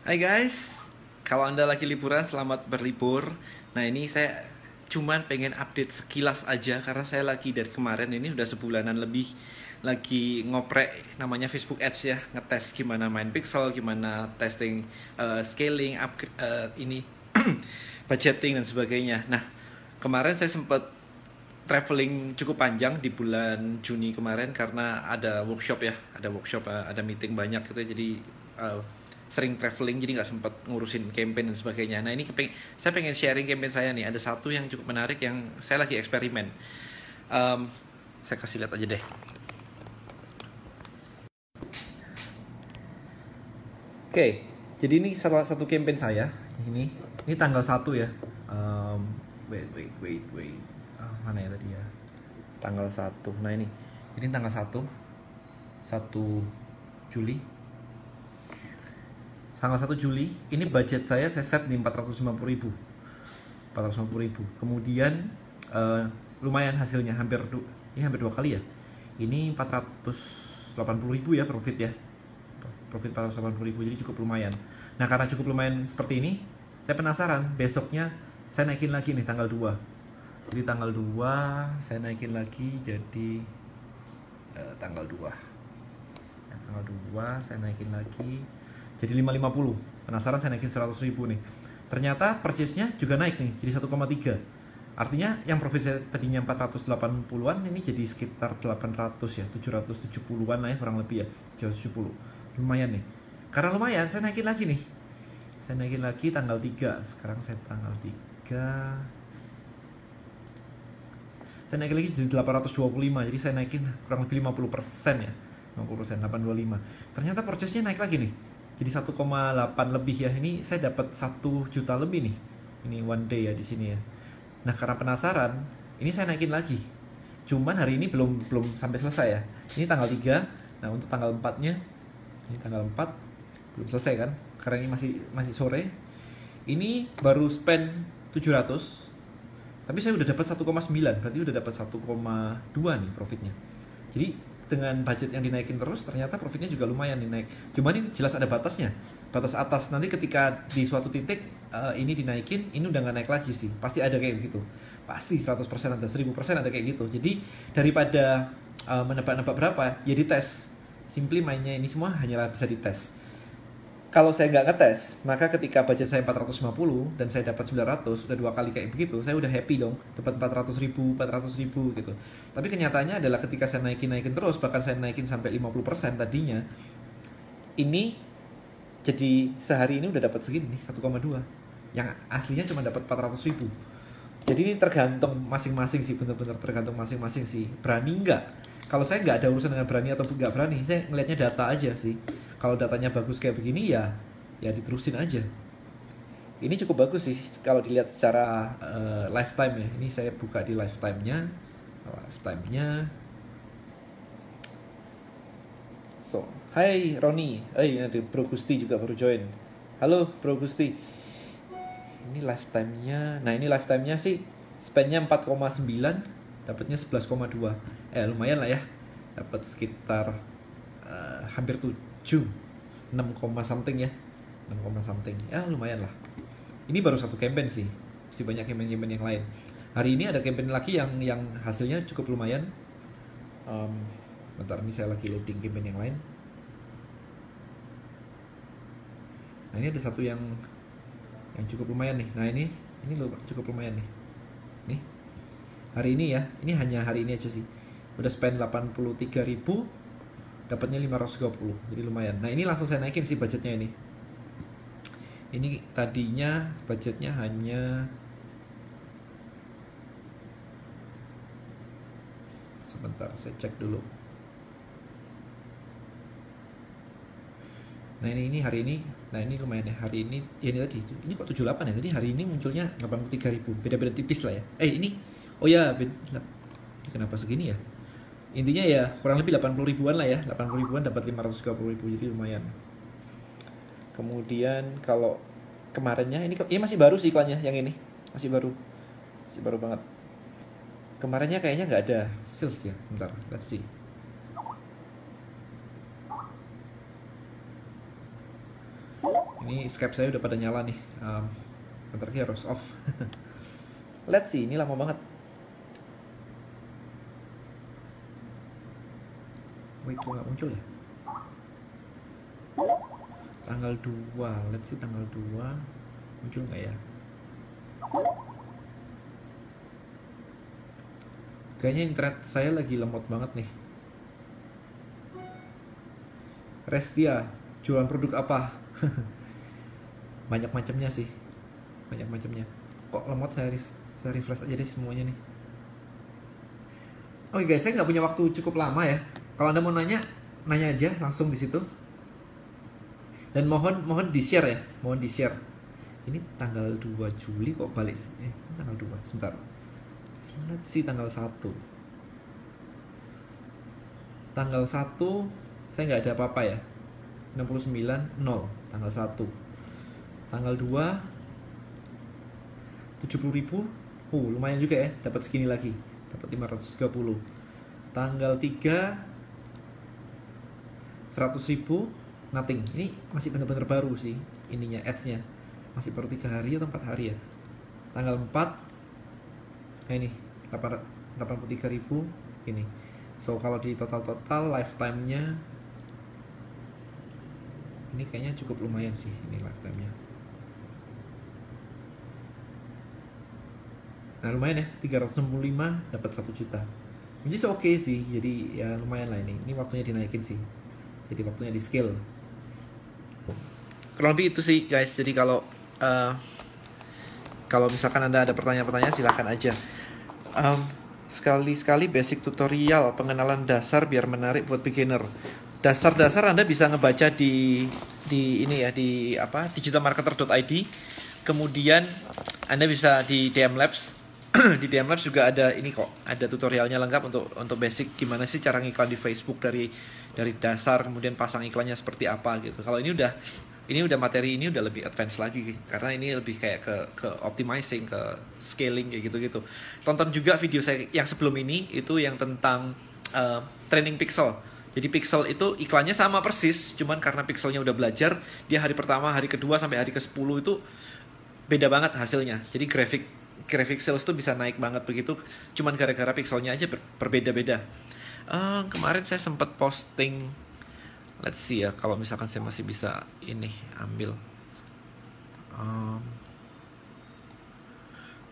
Hai guys, kalau Anda lagi liburan, selamat berlibur. Nah ini saya cuman pengen update sekilas aja karena saya lagi dari kemarin ini udah sebulanan lebih lagi ngoprek namanya Facebook Ads ya, ngetes gimana main pixel, gimana testing scaling, upgrade ini budgeting dan sebagainya. Nah kemarin saya sempat traveling cukup panjang di bulan Juni kemarin karena ada workshop ya, ada meeting banyak gitu, jadi uh, sering traveling jadi nggak sempat ngurusin campaign dan sebagainya. Nah ini saya pengen sharing campaign saya nih. Ada satu yang cukup menarik yang saya lagi eksperimen. Saya kasih lihat aja deh. Oke, jadi ini salah satu campaign saya. Ini tanggal 1 ya. Wait. Mana ya tadi ya? Tanggal 1. Nah ini tanggal 1 Juli. Tanggal 1 Juli, ini budget saya set di 450.000. Kemudian lumayan hasilnya, ini hampir 2 kali ya. Ini 480.000 ya profit ya. Profit 480.000, jadi cukup lumayan. Nah, karena cukup lumayan seperti ini, saya penasaran besoknya saya naikin lagi nih tanggal 2. Jadi tanggal 2 saya naikin lagi jadi tanggal 2. Tanggal 2 saya naikin lagi jadi 550. Penasaran, saya naikin 100.000 nih. Ternyata purchase-nya juga naik nih, jadi 1,3. Artinya yang profit saya tadinya 480-an ini jadi sekitar 800 ya, 770-an lah ya kurang lebih ya, 770. Lumayan nih. Karena lumayan, saya naikin lagi nih. Saya naikin lagi tanggal 3. Sekarang saya tanggal 3. Saya naikin lagi jadi 825. Jadi saya naikin kurang lebih 50% ya. 50%, 825. Ternyata purchase-nya naik lagi nih. Jadi 1,8 lebih ya. Ini saya dapat 1 juta lebih nih. Ini one day ya di sini ya. Nah, karena penasaran, ini saya naikin lagi. Cuman hari ini belum sampai selesai ya. Ini tanggal 3. Nah, untuk tanggal 4-nya, ini tanggal 4 belum selesai kan? Karena ini masih sore. Ini baru spend 700. Tapi saya udah dapat 1,9, berarti udah dapat 1,2 nih profitnya. Jadi dengan budget yang dinaikin terus, ternyata profitnya juga lumayan nih naik. Cuman ini jelas ada batasnya, batas atas. Nanti ketika di suatu titik ini dinaikin, ini udah nggak naik lagi sih. Pasti ada kayak begitu. Pasti 100% ada, 1000% ada kayak gitu. Jadi daripada menebak-nebak berapa, ya dites. Simply mainnya ini semua hanyalah bisa dites. Kalau saya nggak ngetes, maka ketika budget saya 450 dan saya dapat 900, udah 2 kali kayak begitu, saya udah happy dong, dapat 400.000 gitu. Tapi kenyataannya adalah ketika saya naikin terus, bahkan saya naikin sampai 50% tadinya, ini jadi sehari ini udah dapat segini nih, 1,2. Yang aslinya cuma dapat 400.000. Jadi ini tergantung masing-masing sih, bener-bener tergantung masing-masing sih. Berani nggak? Kalau saya nggak ada urusan dengan berani atau nggak berani, saya ngelihatnya data aja sih. Kalau datanya bagus kayak begini ya diterusin aja. Ini cukup bagus sih kalau dilihat secara lifetime ya. Ini saya buka di lifetime-nya. So, hai Roni. Ada Bro Gusti juga baru join. Halo Bro Gusti. Ini lifetime-nya. Nah, ini lifetime-nya sih spend-nya 4,9, dapatnya 11,2. Lumayan lah ya. Dapat sekitar hampir 7, 6, something ya. 6, something. Ya lumayan lah. Ini baru satu campaign sih. Masih banyak campaign yang lain. Hari ini ada campaign lagi yang hasilnya cukup lumayan. Bentar, ini saya lagi loading campaign yang lain. Nah, ini ada satu yang cukup lumayan nih. Nah, ini cukup lumayan nih. Nih. Hari ini ya. Ini hanya hari ini aja sih. Udah spend 83.000, dapatnya 520, jadi lumayan. Nah, ini langsung saya naikin sih budgetnya ini. Ini tadinya budgetnya hanya, sebentar saya cek dulu. Nah, ini hari ini. Nah, ini lumayan ya. Hari ini ya, ini tadi ini kok 78 ya. Tadi hari ini munculnya 83.000. Beda-beda tipis lah ya. Ini oh ya, ini kenapa segini ya? Intinya ya kurang lebih 80 ribuan lah ya. 80 ribuan dapat 530.000, jadi lumayan. Kemudian kalau kemarinnya ini masih baru sih iklannya, yang ini masih baru banget. Kemarinnya kayaknya nggak ada sales ya. Bentar, let's see. Ini Skype saya udah pada nyala nih. Bentar lagi harus off. Let's see, ini lama banget. Wait, kok nggak muncul ya? Tanggal 2, let's see tanggal 2 muncul nggak ya? Kayaknya internet saya lagi lemot banget nih. Restia, jualan produk apa? Banyak macamnya sih, banyak macamnya. Kok lemot, saya refresh aja deh semuanya nih. Oke guys, saya nggak punya waktu cukup lama ya. Kalau Anda mau nanya aja langsung di situ. Dan mohon di-share ya, mohon di-share. Ini tanggal 2 Juli kok balik? Tanggal 2, sebentar. Let's see tanggal 1. Tanggal 1 saya nggak ada apa-apa ya. 69 0 tanggal 1. Tanggal 2 70.000. Lumayan juga ya, dapat segini lagi. Dapat 530. Tanggal 3 100.000, nothing. Ini masih benar-benar baru sih ininya, ads-nya. Masih baru 3 hari atau 4 hari ya. Tanggal 4 ini 83.000 ini. So kalau di total lifetime-nya ini kayaknya cukup lumayan sih ini lifetime-nya. Nah lumayan ya, 365 dapat 1 juta. Which is okay sih, jadi ya lumayan lah ini. Ini waktunya dinaikin sih. Jadi waktunya di scale. Kurang lebih itu sih guys. Jadi kalau misalkan Anda ada pertanyaan-pertanyaan silahkan aja. Sekali-sekali basic tutorial pengenalan dasar biar menarik buat beginner. Dasar-dasar Anda bisa ngebaca di ini ya, di digitalmarketer.id. Kemudian Anda bisa di DM Labs. Di DM Labs juga ada ini kok, ada tutorialnya lengkap untuk basic gimana sih cara ngiklan di Facebook dari dasar, kemudian pasang iklannya seperti apa gitu. Kalau ini udah materi ini udah lebih advance lagi karena ini lebih kayak ke optimizing, ke scaling kayak gitu-gitu. Tonton juga video saya yang sebelum ini, itu yang tentang training pixel. Jadi pixel itu iklannya sama persis, cuman karena pixelnya udah belajar, dia hari pertama, hari kedua sampai hari ke-10 itu beda banget hasilnya. Jadi graphic sales tuh bisa naik banget begitu, cuman gara-gara pixelnya aja berbeda-beda. Kemarin saya sempat posting, let's see ya, kalau misalkan saya masih bisa ini ambil.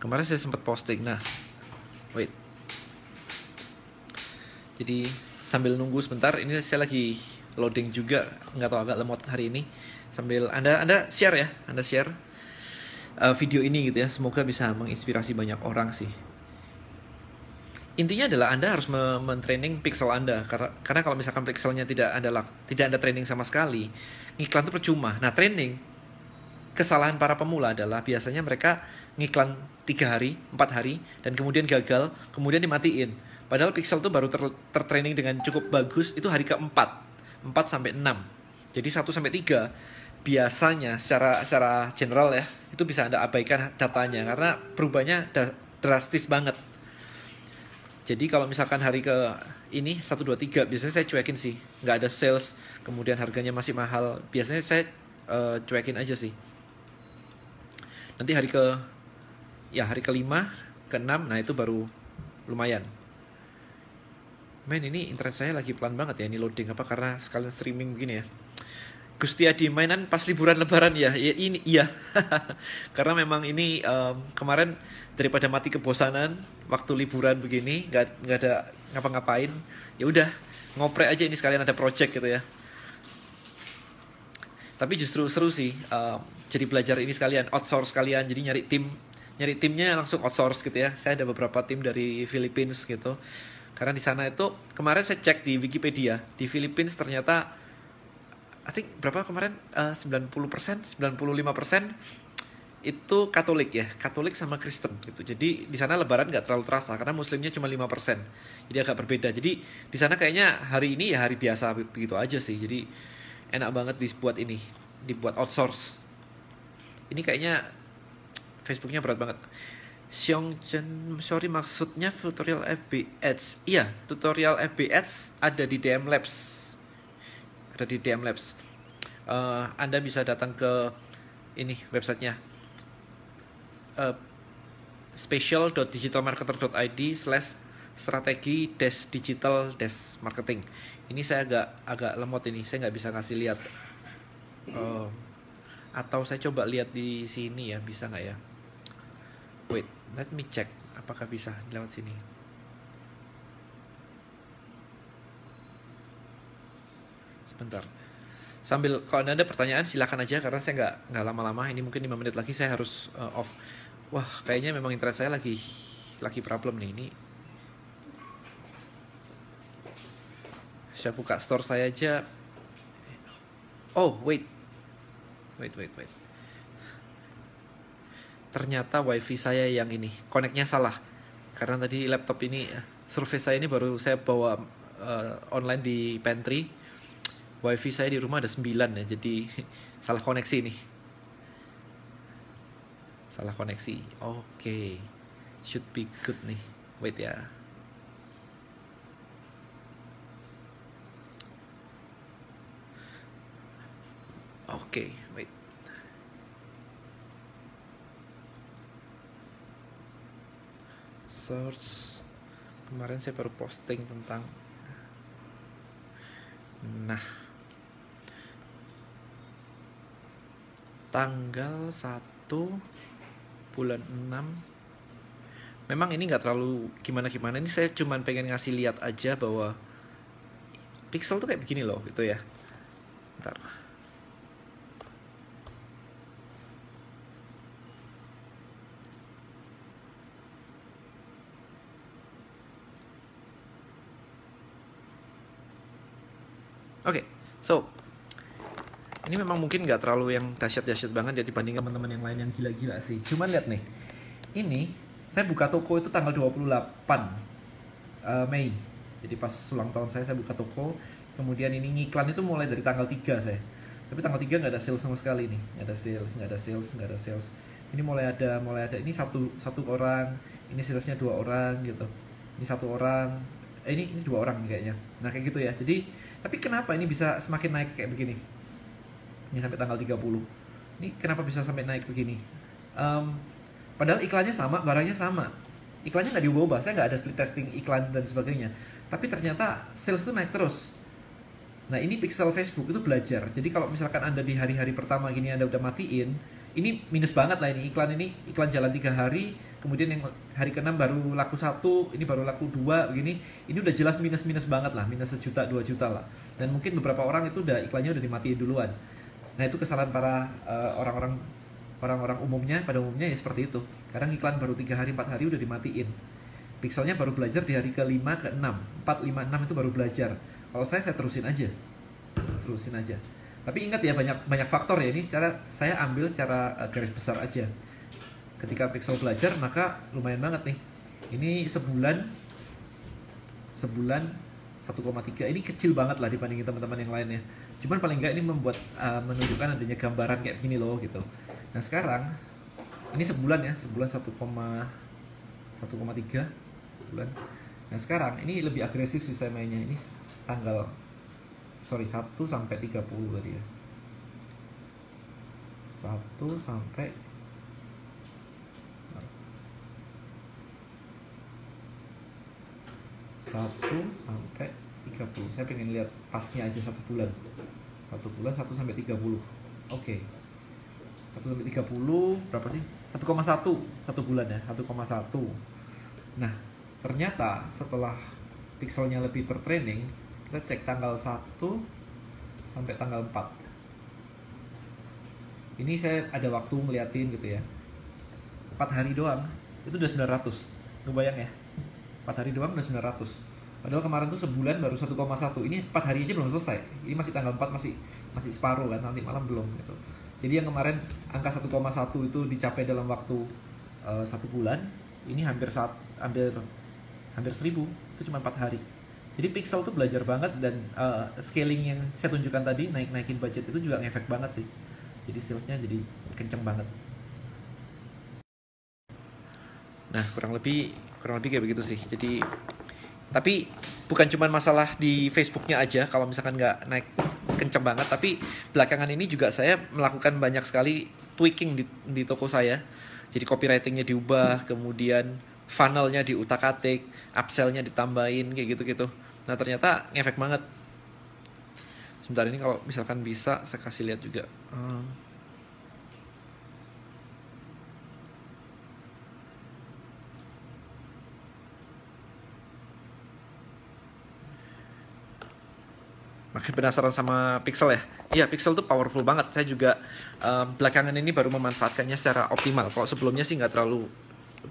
Kemarin saya sempat posting, nah, wait. Jadi sambil nunggu sebentar, ini saya lagi loading juga, nggak tahu agak lemot hari ini. Sambil Anda share ya, Anda share video ini gitu ya, semoga bisa menginspirasi banyak orang sih. Intinya adalah Anda harus men-training pixel Anda, karena kalau misalkan pixelnya tidak Anda training sama sekali, ngiklan itu percuma. Nah, training, kesalahan para pemula adalah biasanya mereka ngiklan 3 hari, 4 hari, dan kemudian gagal, kemudian dimatiin. Padahal pixel itu baru tertraining dengan cukup bagus itu hari ke-4, 4 sampai 6. Jadi 1 sampai 3 biasanya secara general ya, itu bisa Anda abaikan datanya karena perubahannya drastis banget. Jadi kalau misalkan hari ke ini 1, 2, 3 biasanya saya cuekin sih, nggak ada sales, kemudian harganya masih mahal, biasanya saya cuekin aja sih. Nanti hari ke-5, ke-6, nah itu baru lumayan. Men, ini internet saya lagi pelan banget ya, ini loading apa karena sekalian streaming begini ya. Gusti Adi, mainan pas liburan lebaran ya? Ini iya. Karena memang ini kemarin daripada mati kebosanan waktu liburan begini, nggak ada ngapa-ngapain, ya udah ngoprek aja ini sekalian ada project gitu ya. Tapi justru seru sih, jadi belajar ini sekalian, outsource sekalian, jadi nyari timnya langsung outsource gitu ya. Saya ada beberapa tim dari Philippines gitu. Karena di sana itu kemarin saya cek di Wikipedia, di Philippines ternyata I think berapa kemarin 90%, 95% itu Katolik ya, Katolik sama Kristen gitu. Jadi di sana Lebaran nggak terlalu terasa karena Muslimnya cuma 5%. Jadi agak berbeda. Jadi di sana kayaknya hari ini ya hari biasa begitu aja sih. Jadi enak banget dibuat outsource. Ini kayaknya Facebooknya berat banget. Xiongchen, sorry maksudnya tutorial FB Ads. Iya, tutorial FB Ads ada di DM Labs. Ada di DM Labs. Anda bisa datang ke ini websitenya, special.digitalmarketer.id/strategi-digital-marketing. Ini saya agak lemot ini, saya nggak bisa ngasih lihat. Atau saya coba lihat di sini ya, bisa nggak ya? Wait, let me check apakah bisa lewat sini. Sebentar. Sambil kalau Anda ada pertanyaan silakan aja, karena saya nggak lama-lama. Ini mungkin 5 menit lagi saya harus off. Wah, kayaknya memang internet saya lagi problem nih. Ini saya buka store saya aja. Oh, wait. Ternyata wifi saya yang ini koneknya salah. Karena tadi laptop ini, Surface saya ini baru saya bawa online di pantry. Wifi saya di rumah ada 9 ya, jadi salah koneksi nih. Salah koneksi. Oke. Should be good nih. Wait ya. Oke, wait. Search. Kemarin saya baru posting tentang. Nah, tanggal 1 bulan 6. Memang ini nggak terlalu gimana-gimana. Ini saya cuman pengen ngasih lihat aja bahwa pixel tuh kayak begini loh, gitu ya. Bentar. Oke, so ini memang mungkin nggak terlalu yang dahsyat-dahsyat banget ya dibanding teman-teman yang lain yang gila-gila sih. Cuman lihat nih, ini saya buka toko itu tanggal 28 Mei. Jadi pas ulang tahun saya buka toko. Kemudian ini ngiklan itu mulai dari tanggal 3 saya. Tapi tanggal 3 nggak ada sales sama sekali nih. Nggak ada sales. Ini mulai ada. Ini satu orang. Ini salesnya 2 orang gitu. Ini 1 orang. Ini 2 orang kayaknya. Nah kayak gitu ya. Jadi tapi kenapa ini bisa semakin naik kayak begini? Ini sampai tanggal 30. Ini kenapa bisa sampai naik begini? Padahal iklannya sama, barangnya sama. Iklannya nggak diubah-ubah. Saya nggak ada split testing iklan dan sebagainya. Tapi ternyata sales itu naik terus. Nah ini pixel Facebook itu belajar. Jadi kalau misalkan Anda di hari-hari pertama gini Anda udah matiin, ini minus banget lah ini iklan jalan 3 hari. Kemudian yang hari ke-6 baru laku 1, ini baru laku 2 begini. Ini udah jelas minus banget lah, minus 1 juta 2 juta lah. Dan mungkin beberapa orang itu iklannya udah dimatiin duluan. Nah itu kesalahan para orang-orang umumnya, pada umumnya ya seperti itu. Kadang iklan baru 3 hari 4 hari udah dimatiin. Pixelnya baru belajar di hari ke-5 ke-6, 4 5 6 itu baru belajar. Kalau saya terusin aja. Tapi ingat ya, banyak faktor ya. Ini saya ambil secara garis besar aja. Ketika pixel belajar maka lumayan banget nih. Ini sebulan 1,3. Ini kecil banget lah dibandingin teman-teman yang lainnya. Cuman paling enggak ini menunjukkan adanya gambaran kayak gini loh gitu. Nah sekarang ini sebulan 1,3 bulan. Nah sekarang ini lebih agresif sih saya mainnya. Ini tanggal 1 sampai 30 tadi ya. 1 sampai 30. Saya pengen lihat pasnya aja 1 bulan. 1 sampai 30. Oke. 1 sampai 30 berapa sih? 1,1 1 bulan ya, 1,1. Nah, ternyata setelah pixelnya lebih tertraining, kita cek tanggal 1 sampai tanggal 4. Ini saya ada waktu ngeliatin gitu ya. 4 hari doang itu udah 900. Lu bayang ya. 4 hari doang udah 900. Padahal kemarin tuh sebulan baru 1,1. Ini 4 hari aja belum selesai. Ini masih tanggal 4 masih separuh kan, nanti malam belum gitu. Jadi yang kemarin angka 1,1 itu dicapai dalam waktu 1 bulan. Ini hampir 1000. Itu cuma 4 hari. Jadi Pixel tuh belajar banget, dan scaling yang saya tunjukkan tadi, naikin budget itu juga ngefek banget sih. Jadi salesnya jadi kenceng banget. Nah kurang lebih kayak begitu sih. Tapi bukan cuma masalah di Facebooknya aja. Kalau misalkan nggak kenceng banget. Tapi belakangan ini juga saya melakukan banyak sekali tweaking di toko saya. Jadi copywritingnya diubah, kemudian funnelnya diutak-atik, upsellnya ditambahin kayak gitu-gitu. Nah ternyata ngefek banget. Sebentar, ini kalau misalkan bisa saya kasih lihat juga. Makin penasaran sama Pixel ya? Iya, Pixel tuh powerful banget. Saya juga belakangan ini baru memanfaatkannya secara optimal. Kalau sebelumnya sih nggak terlalu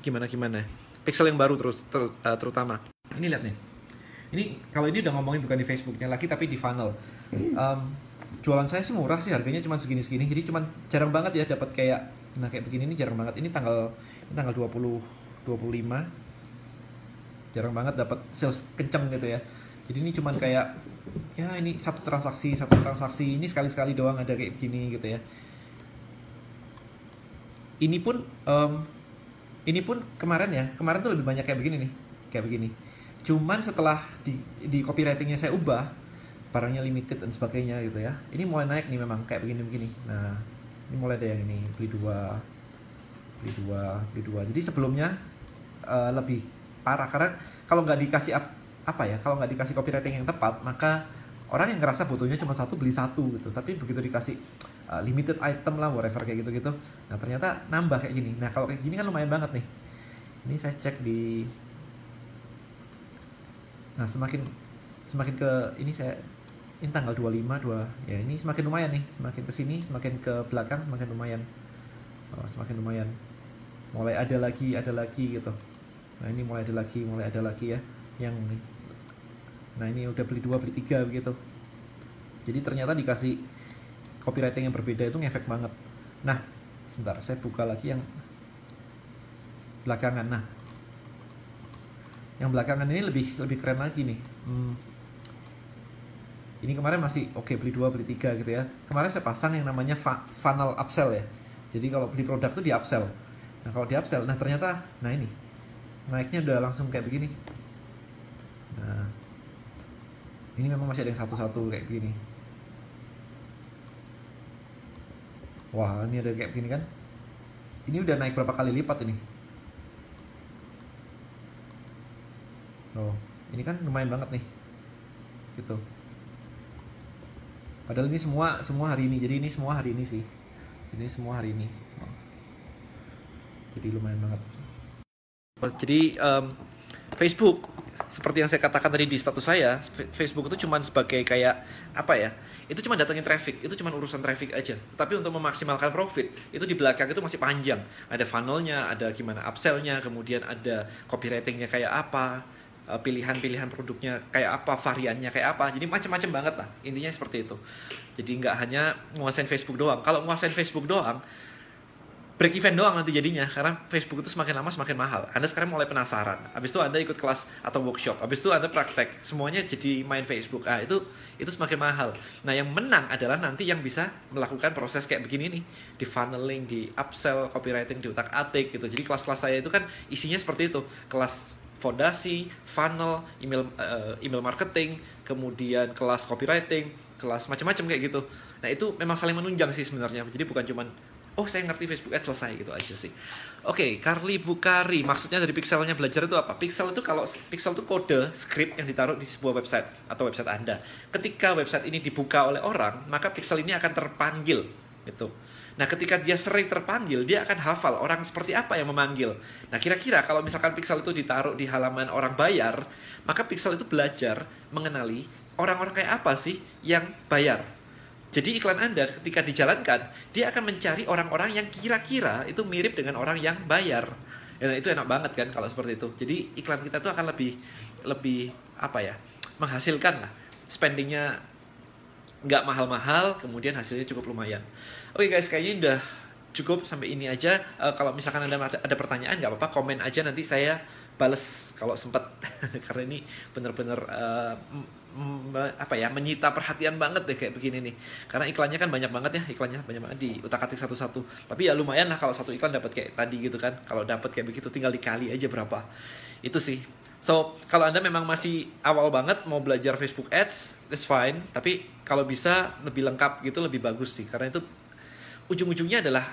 gimana-gimana. Pixel yang baru terutama. Ini lihat nih. Ini kalau ini udah ngomongin bukan di Facebooknya lagi, tapi di funnel. Jualan saya sih murah sih, harganya cuma segini-segini. Jadi cuma jarang banget ya dapat kayak begini, ini jarang banget. Ini tanggal 25. Jarang banget dapat sales kenceng gitu ya. Jadi ini cuman kayak ya ini satu transaksi ini sekali-sekali doang ada kayak begini gitu ya. Ini pun kemarin tuh lebih banyak kayak begini nih, kayak begini. Cuman setelah di copywritingnya saya ubah, barangnya limited dan sebagainya gitu ya. Ini mulai naik nih memang kayak begini. Nah, ini mulai ada yang ini beli dua. Jadi sebelumnya lebih parah karena kalau nggak dikasih kalau nggak dikasih copywriting yang tepat, maka orang yang ngerasa butuhnya cuma satu beli satu gitu. Tapi begitu dikasih limited item lah, whatever kayak gitu, nah ternyata nambah kayak gini. Nah kalau kayak gini kan lumayan banget nih. Ini saya cek di, nah semakin ke ini tanggal 25 ya, ini semakin lumayan nih, semakin ke sini, semakin ke belakang semakin lumayan. Semakin lumayan. Mulai ada lagi gitu. Nah ini mulai ada lagi ya yang ini. Nah ini udah beli 2 beli 3 begitu. Jadi ternyata dikasih copywriting yang berbeda itu ngefek banget. Nah sebentar, saya buka lagi yang belakangan. Nah yang belakangan ini lebih keren lagi nih. Ini kemarin masih oke, beli 2 beli 3 gitu ya. Kemarin saya pasang yang namanya funnel upsell ya. Jadi kalau beli produk itu di upsell. Nah kalau di upsell, nah ternyata ini naiknya udah langsung kayak begini. Nah ini memang masih ada yang satu-satu kayak begini. Wah ini ada kayak begini kan. Ini udah naik berapa kali lipat ini. Oh ini kan lumayan banget nih gitu. Padahal ini semua hari ini. Jadi ini semua hari ini sih. Ini semua hari ini. Jadi lumayan banget. Jadi Facebook, seperti yang saya katakan tadi di status saya, Facebook itu cuma sebagai kayak apa ya? Itu cuma datangin traffic, itu cuma urusan traffic aja. Tapi untuk memaksimalkan profit, itu di belakang itu masih panjang. Ada funnelnya, ada gimana upsellnya, kemudian ada copywritingnya kayak apa, pilihan-pilihan produknya kayak apa, variannya kayak apa. Jadi macam-macam banget lah. Intinya seperti itu. Jadi nggak hanya nguasain Facebook doang. Kalau nguasain Facebook doang, break even doang nanti jadinya, karena Facebook itu semakin lama semakin mahal. Anda sekarang mulai penasaran, habis itu Anda ikut kelas atau workshop, habis itu Anda praktek, semuanya jadi main Facebook. Itu semakin mahal. Nah yang menang adalah nanti yang bisa melakukan proses kayak begini nih, di funneling, di upsell, copywriting, di utak-atik gitu. Jadi kelas-kelas saya itu kan isinya seperti itu, kelas fondasi, funnel, email marketing, kemudian kelas copywriting, kelas macam-macam kayak gitu. Nah itu memang saling menunjang sih sebenarnya. Jadi bukan cuman saya ngerti Facebook Ads selesai gitu aja sih. Oke, Carly Bukari, maksudnya dari pixelnya belajar itu apa? Pixel itu pixel itu kode script yang ditaruh di sebuah website atau website Anda. Ketika website ini dibuka oleh orang, maka pixel ini akan terpanggil gitu. Nah, ketika dia sering terpanggil, dia akan hafal orang seperti apa yang memanggil. Nah, kira-kira kalau misalkan pixel itu ditaruh di halaman orang bayar, maka pixel itu belajar mengenali orang-orang kayak apa sih yang bayar. Jadi iklan Anda ketika dijalankan, dia akan mencari orang-orang yang kira-kira itu mirip dengan orang yang bayar. Ya, itu enak banget kan kalau seperti itu. Jadi iklan kita tuh akan lebih apa ya, menghasilkan lah. Spendingnya nggak mahal-mahal, kemudian hasilnya cukup lumayan. Oke guys, kayaknya udah cukup sampai ini aja. Kalau misalkan Anda ada pertanyaan, nggak apa-apa, komen aja, nanti saya bales kalau sempat. Karena ini bener-bener menyita perhatian banget deh kayak begini nih. Karena iklannya kan banyak banget di utak-atik satu-satu. Tapi ya lumayan lah kalau satu iklan dapat kayak tadi gitu kan. Kalau dapat kayak begitu tinggal dikali aja berapa. Itu sih. So, kalau Anda memang masih awal banget mau belajar Facebook Ads, that's fine. Tapi kalau bisa lebih lengkap gitu lebih bagus sih. Karena itu ujung-ujungnya adalah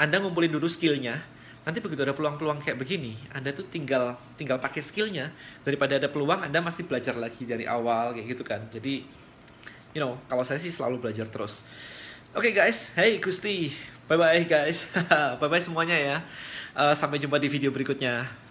Anda ngumpulin dulu skillnya. Nanti begitu ada peluang-peluang kayak begini, Anda tuh tinggal pakai skillnya. Daripada ada peluang, Anda mesti belajar lagi dari awal kayak gitu kan. Jadi, kalau saya sih selalu belajar terus. Oke guys, hey Gusti, bye-bye guys. Bye-bye semuanya ya. Sampai jumpa di video berikutnya.